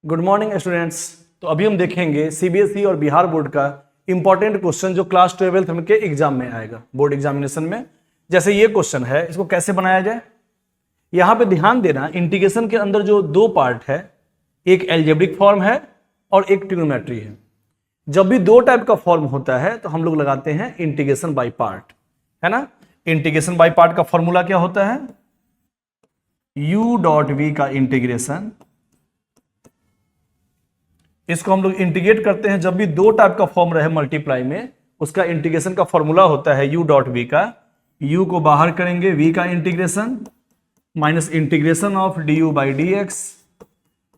Good morning students. तो अभी हम देखेंगे सीबीएसई और बिहार बोर्ड का इंपॉर्टेंट क्वेश्चन जो क्लास 12th के एग्जाम में आएगा, बोर्ड एग्जामिनेशन में। जैसे ये क्वेश्चन है, इसको कैसे बनाया जाए। यहां पे ध्यान देना, इंटीग्रेशन के अंदर जो दो पार्ट है, एक एल्जेब्रिक फॉर्म है और एक ट्रिग्नोमेट्री है। जब भी दो टाइप का फॉर्म होता है तो हम लोग लगाते हैं इंटीग्रेशन बाय पार्ट, है ना। इंटीग्रेशन बाय पार्ट का फॉर्मूला क्या होता है, u डॉट वी का इंटीग्रेशन। इसको हम लोग इंटीग्रेट करते हैं जब भी दो टाइप का फॉर्म रहे मल्टीप्लाई में, उसका इंटीग्रेशन का फॉर्मूला होता है u डॉट वी का। u को बाहर करेंगे, v का integration minus integration of du by d x,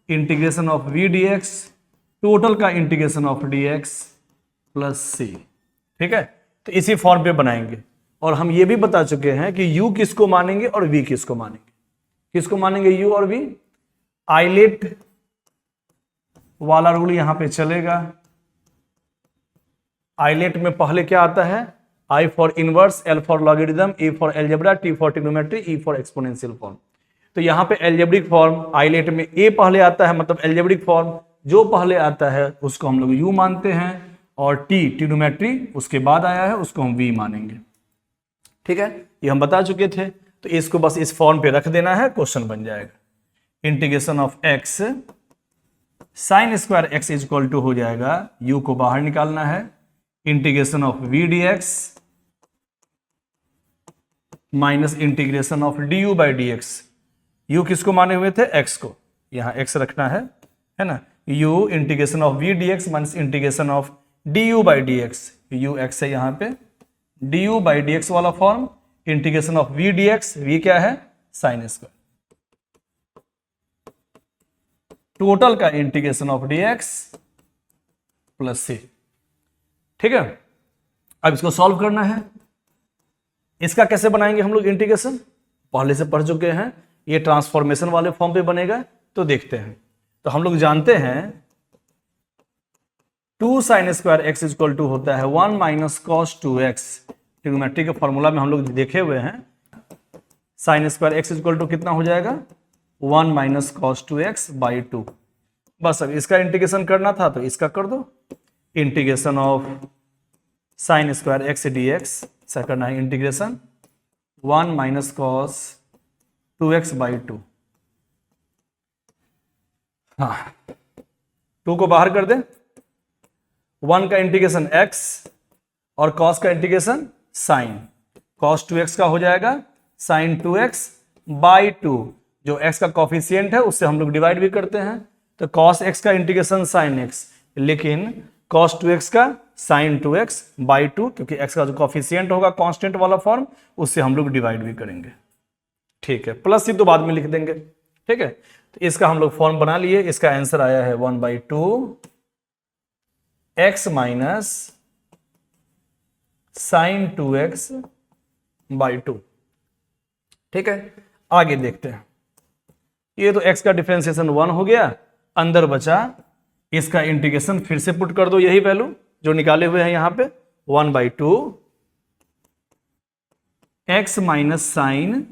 integration of v dx, total का integration of dx plus c। ठीक है, तो इसी फॉर्म पे बनाएंगे। और हम ये भी बता चुके हैं कि u किसको मानेंगे और v किसको मानेंगे। किसको मानेंगे u और v? आइलेट वाला रूल यहां पे चलेगा। आइलेट में पहले क्या आता है, I for inverse, L for logarithm, E for algebra, T for trigonometry, E for exponential form. तो यहां पे एल्जेब्रिक फॉर्म आइलेट में A पहले आता है, मतलब एल्जेब्रिक फॉर्म जो पहले आता है उसको हम लोग U मानते हैं, और T ट्रिग्नोमेट्री उसके बाद आया है उसको हम V मानेंगे। ठीक है, ये हम बता चुके थे। तो इसको बस इस फॉर्म पे रख देना है, क्वेश्चन बन जाएगा। Integration of x sine square x is equal to हो जाएगा, u को बाहर निकालना है, integration of v dx minus integration of du by d x. u किसको माने हुए थे, x को, यहां x रखना है ना। u integration of v dx minus integration of du by d x. u x है यहां पे, du बाई डी एक्स वाला form, integration of v dx, v क्या है, साइन स्क्वायर, टोटल का integration of dx plus c। ठीक है, अब इसको सॉल्व करना है। इसका कैसे बनाएंगे हम लोग इंटीग्रेशन, पहले से पढ़ चुके हैं। ये ट्रांसफॉर्मेशन वाले फॉर्म पे बनेगा, तो देखते हैं। तो हम लोग जानते हैं 2 sine square x equal to होता है 1 माइनस कॉस 2x। ट्रिग्नोमेट्री के फॉर्मूला में हम लोग देखे हुए हैं, sine square x equal to कितना हो जाएगा, 1 माइनस कॉस 2x बाई 2। बस अब इसका इंटीग्रेशन करना था तो इसका कर दो, integration of sine square x D x, ऐसा करना है integration 1 minus cos 2x by 2। हाँ, 2 को बाहर कर दे, 1 का इंटीग्रेशन x और cos का इंटीग्रेशन साइन, cos 2x का हो जाएगा साइन 2x बाई 2। जो x का कॉफिशिएंट है उससे हम लोग डिवाइड भी करते हैं, तो cos x का इंटीग्रेशन साइन x, लेकिन cos 2x का साइन 2x बाई 2, क्योंकि x का जो कॉफिशिएंट होगा कांस्टेंट वाला फॉर्म, उससे हम लोग डिवाइड भी करेंगे। ठीक है, प्लस ही तो बाद में लिख देंगे। ठीक है, तो इसका हम लोग फॉर्म बना लिए। इसका आंसर आया है 1/2 x minus sine 2x by 2। ठीक है, आगे देखते हैं। ये तो x का डिफरेंशिएशन 1 हो गया, अंदर बचा इसका इंटीग्रेशन, फिर से पुट कर दो यही वैल्यू जो निकाले हुए हैं यहां पे, 1/2 x minus sine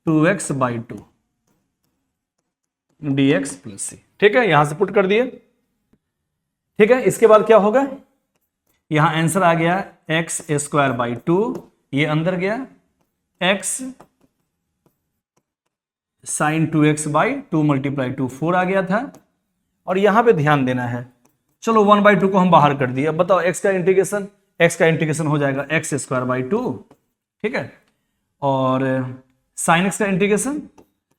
2x by 2 dx plus c। ठीक है, यहां से पुट कर दिए। ठीक है, इसके बाद क्या होगा, यहां आंसर आ गया x स्क्वायर बाई 2, ये अंदर गया x sine 2x by 2 multiply 2 4 आ गया था। और यहां पे ध्यान देना है, चलो 1/2 को हम बाहर कर दिए। अब बताओ x का इंटीग्रेशन हो जाएगा x स्क्वायर बाई 2। ठीक है, और साइन x का इंटीग्रेशन,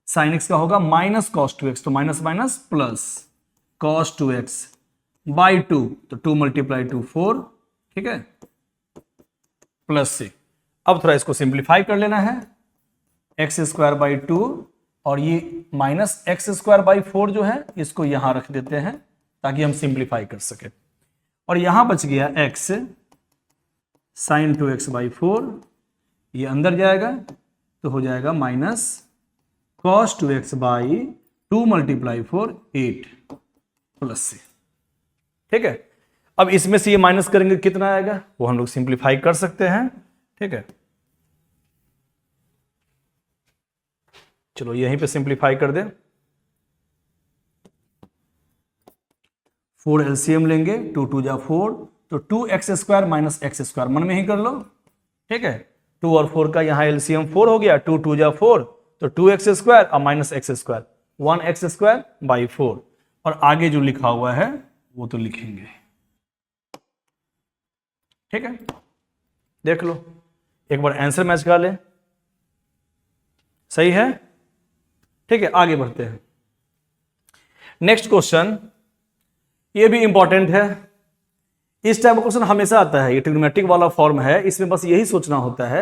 साइन x का होगा माइनस कॉस 2x, तो minus minus plus cos 2x by 2, तो 2 मल्टीप्लाई 2 4। ठीक है, प्लस c। अब थोड़ा इसको सिंप्लीफाई कर लेना है, एक्स स्क्वायर बाई 2 और ये माइनस एक्स स्क्वायर बाई 4 जो है इसको यहां रख देते हैं ताकि हम सिंप्लीफाई कर सके। और यहां बच गया x साइन 2x बाई 4, ये अंदर जाएगा तो हो जाएगा minus cos 2x by 2 multiply 4 8 plus c। ठीक है, अब इसमें से ये माइनस करेंगे कितना आएगा वो हम लोग सिंप्लीफाई कर सकते हैं। ठीक है, चलो यहीं पे सिंप्लीफाई कर दें। 4 एलसीएम लेंगे, 2 2 जा 4, तो 2x² माइनस x² मन में ही कर लो, ठीक है। 2 और 4 का यहाँ एलसीएम 4 हो गया, 2 2 जा 4, तो 2x² और माइनस x², 1x² बाई 4, और आगे जो लिखा हुआ है वो तो लिखेंगे, ठीक है। देख लो एक बार आंसर मैच करा ले, सही है, ठीक है। आगे बढ़ते हैं। नेक्स्ट क्वेश्चन, ये भी इंपॉर्टेंट है। इस टाइप का क्वेश्चन हमेशा आता है, ये ट्रिग्नोमेट्रिक वाला फॉर्म है, इसमें बस यही सोचना होता है,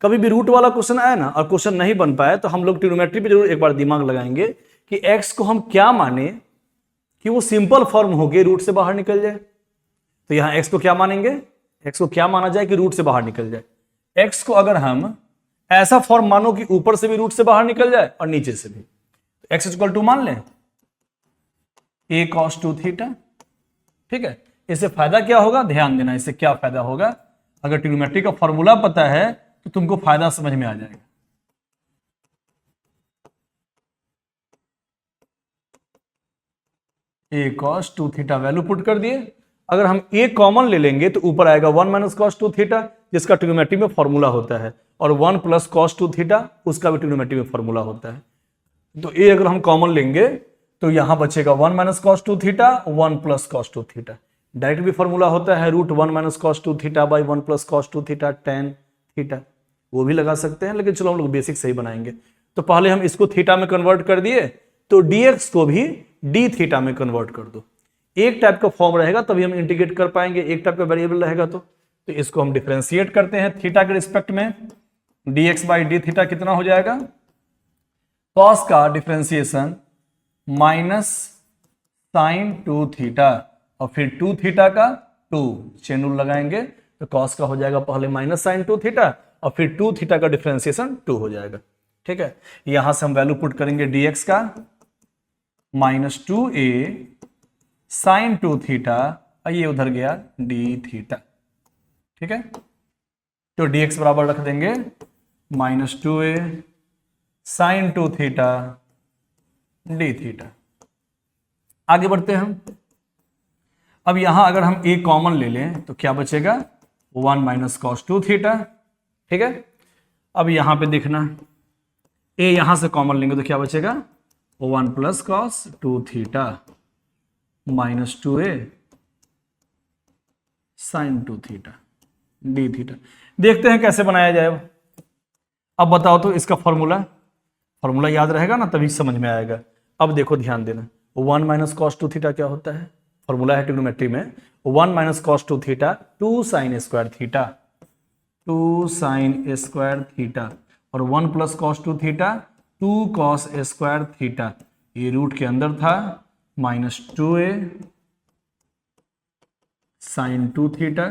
कभी भी रूट वाला क्वेश्चन आए ना और क्वेश्चन नहीं बन पाए तो हम लोग ट्रिग्नोमेट्री पे जरूर एक बार दिमाग लगाएंगे कि x को हम क्या माने कि वो सिंपल फॉर्म हो गए, रूट से बाहर निकल जाए। तो यहां x को क्या मानेंगे, x को क्या माना जाए कि रूट से बाहर निकल जाए। x को अगर हम ऐसा फॉर्म मानो कि ऊपर से भी रूट से बाहर निकल जाए और नीचे से भी, तो x इक्वल टू मान लें a cos 2 थीटा, ठीक है। इससे फायदा क्या होगा, ध्यान देना, इससे क्या फायदा होगा, अगर ट्रिग्नोमेट्री का फॉर्मूला पता है तो तुमको फायदा समझ में आ जाएगा। a cos 2 theta value put कर दिए, अगर हम a कॉमन ले लेंगे तो ऊपर आएगा 1 माइनस cos 2 थीटा, जिसका ट्रिग्नोमेट्री में फॉर्मूला होता है, और 1 प्लस cos 2 थीटा उसका भी ट्रिग्नोमेट्री में फॉर्मूला होता है। तो a अगर हम कॉमन लेंगे तो यहां बचेगा 1 minus cos 2 theta, 1 plus cos 2 theta. Direct भी फॉर्मूला होता है root 1 minus cos 2 theta by 1 plus cos 2 theta tan theta, वो भी लगा सकते हैं, लेकिन चलो हम लोग बेसिक सही बनाएंगे। तो पहले हम इसको थीटा में कन्वर्ट कर दिए, तो dx को भी d थीटा में कन्वर्ट कर दो। एक टाइप का फॉर्म रहेगा तभी हम इंटीग्रेट कर पाएंगे, एक टाइप का वेरिएबल रहेगा तो इसको हम डिफरेंशिएट करते हैं थीटा के रिस्पेक्ट में। dx बाई डी थीटा कितना हो जाएगा, कॉस का डिफरेंशिएशन माइनस साइन 2 थीटा, और फिर 2 थीटा का 2 चेन रूल लगाएंगे, तो कॉस का हो जाएगा पहले माइनस साइन 2 थीटा और फिर 2 थीटा का डिफरेंशिएशन 2 हो जाएगा, ठीक है। यहां से हम वैल्यू पुट करेंगे dx का माइनस 2a साइन 2 थीटा, और ये उधर गया d थीटा, ठीक है। तो dx बराबर रख देंगे minus 2a sine 2 theta d theta. आगे बढ़ते हैं हम। अब यहां अगर हम a कॉमन ले लें तो क्या बचेगा, 1 माइनस cos 2 थीटा, ठीक है। अब यहां पे देखना, a यहां से कॉमन लेंगे तो क्या बचेगा, 1 plus cos 2 theta minus 2a sine 2 theta d theta. देखते हैं कैसे बनाया जाए। अब बताओ तो इसका फॉर्मूला याद रहेगा ना, तभी समझ में आएगा। अब देखो ध्यान देना, 1 माइनस cos 2 थीटा क्या होता है, फॉर्मूला है ट्रिग्नोमेट्री में 1 minus cos 2 theta 2 sine square theta, 2 sine square theta, और 1 plus cos 2 theta 2 cos square theta, ये रूट के अंदर था, माइनस 2a साइन 2 थीटा।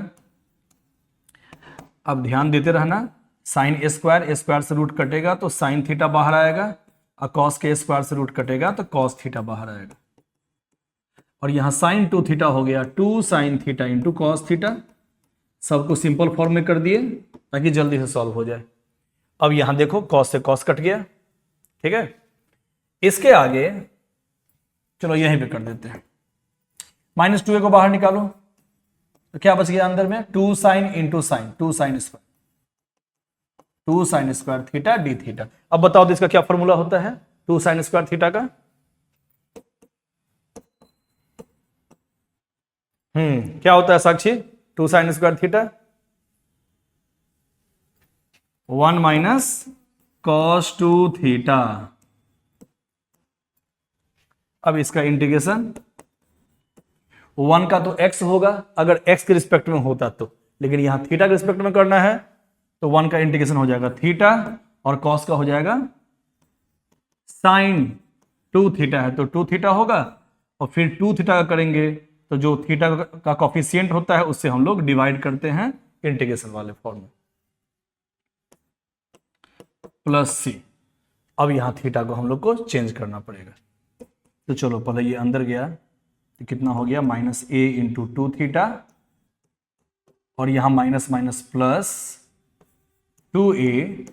अब ध्यान देते रहना, साइन स्क्वायर से रूट कटेगा तो साइन थीटा बाहर आएगा, और कॉस के स्क्वायर से रूट कटेगा तो कॉस थीटा बाहर आएगा, और यहां साइन 2 थीटा हो गया 2 sine theta into cos theta. सबको सिंपल फॉर्म में कर दिए ताकि जल्दी से सॉल्व हो जाए। अब यहां देखो कॉस से कॉस कट गया, ठीक है। इसके आगे चलो यहीं पे कर देते हैं, माइनस 2a को बाहर निकालो तो क्या बच गया अंदर में, 2 sine into sine, 2 sine square, 2 sine square theta D theta. अब बताओ तो इसका क्या फॉर्मूला होता है 2 साइन स्क्वायर थीटा का, क्या होता है साक्षी, 2 sine square theta 1 minus cos 2 theta. अब इसका इंटीग्रेशन 1 का तो x होगा अगर x के रिस्पेक्ट में होता तो, लेकिन यहां थीटा के रिस्पेक्ट में करना है तो 1 का इंटीग्रेशन हो जाएगा थीटा, और cos का हो जाएगा साइन 2 थीटा है तो 2 थीटा होगा, और फिर 2 थीटा का करेंगे तो जो थीटा का कॉफिशिएंट होता है उससे हम लोग डिवाइड करते हैं इंटीग्रेशन वाले फॉर्म में, प्लस सी। अब यहां थीटा को हम लोग को चेंज करना पड़ेगा, तो चलो पहले ये अंदर गया तो कितना हो गया, माइनस a इंटू 2 थीटा, और यहां minus minus plus 2a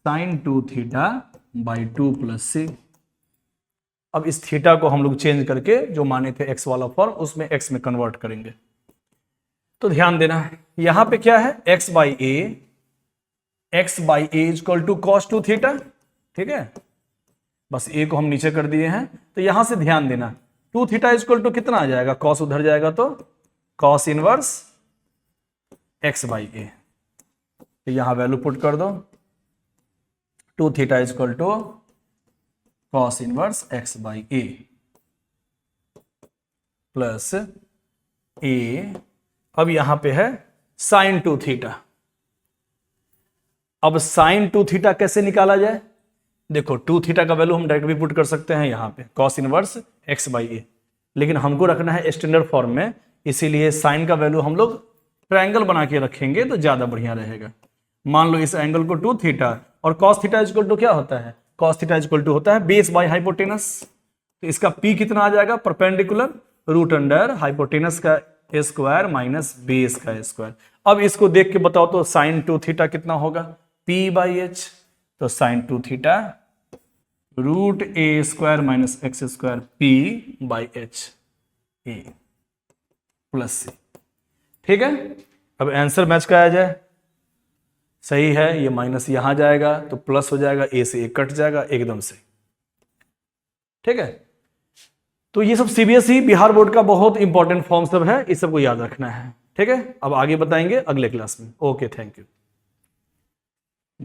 sine 2 theta by 2 plus c. अब इस थीटा को हम लोग चेंज करके जो माने थे एक्स वाला फॉर्म उसमें एक्स में कन्वर्ट करेंगे। तो ध्यान देना है यहां पे क्या है, x by a equal to cos 2 theta. ठीक है, बस ए को हम नीचे कर दिए हैं। तो यहां से ध्यान देना 2 थीटा इक्वल टू कितना आ जाएगा, कॉस उधर जाएगा तो cos inverse x by a. तो यहां वैल्यू पुट कर दो 2 theta equal to cos inverse x by a plus a, अब यहां पे है साइन 2 थीटा। अब साइन 2 थीटा कैसे निकाला जाए, देखो 2 थीटा का वैल्यू हम डायरेक्ट भी पुट कर सकते हैं यहां पे कॉस इनवर्स एक्स बाई ए, लेकिन हमको रखना है स्टैंडर्ड फॉर्म में, इसीलिए साइन का वैल्यू हम लोग ट्रायंगल बना के रखेंगे तो ज्यादा बढ़िया रहेगा। मान लो इस एंगल को 2 थीटा और कॉस थीटा इक्वल टू क्या होता है, कॉस थीटा इक्वल टू होता है बेस बाई हाइपोटेनस। तो इसका पी कितना आ जाएगा, परपेंडिकुलर रूट अंडर हाइपोटेनस का स्क्वायर माइनस बेस का स्क्वायर। अब इसको देख के बताओ तो साइन 2 थीटा कितना होगा, पी बाई एच। तो sine 2 theta root a square minus x square p by h a plus c. ठीक है, अब आंसर मैच कराया जाए, सही है, ये माइनस यहां जाएगा तो प्लस हो जाएगा, ए से ए कट जाएगा एकदम से। ठीक है, तो ये सब सीबीएसई बिहार बोर्ड का बहुत इंपॉर्टेंट फॉर्म सब है, इस सबको याद रखना है। ठीक है, अब आगे बताएंगे अगले क्लास में। Okay, thank you.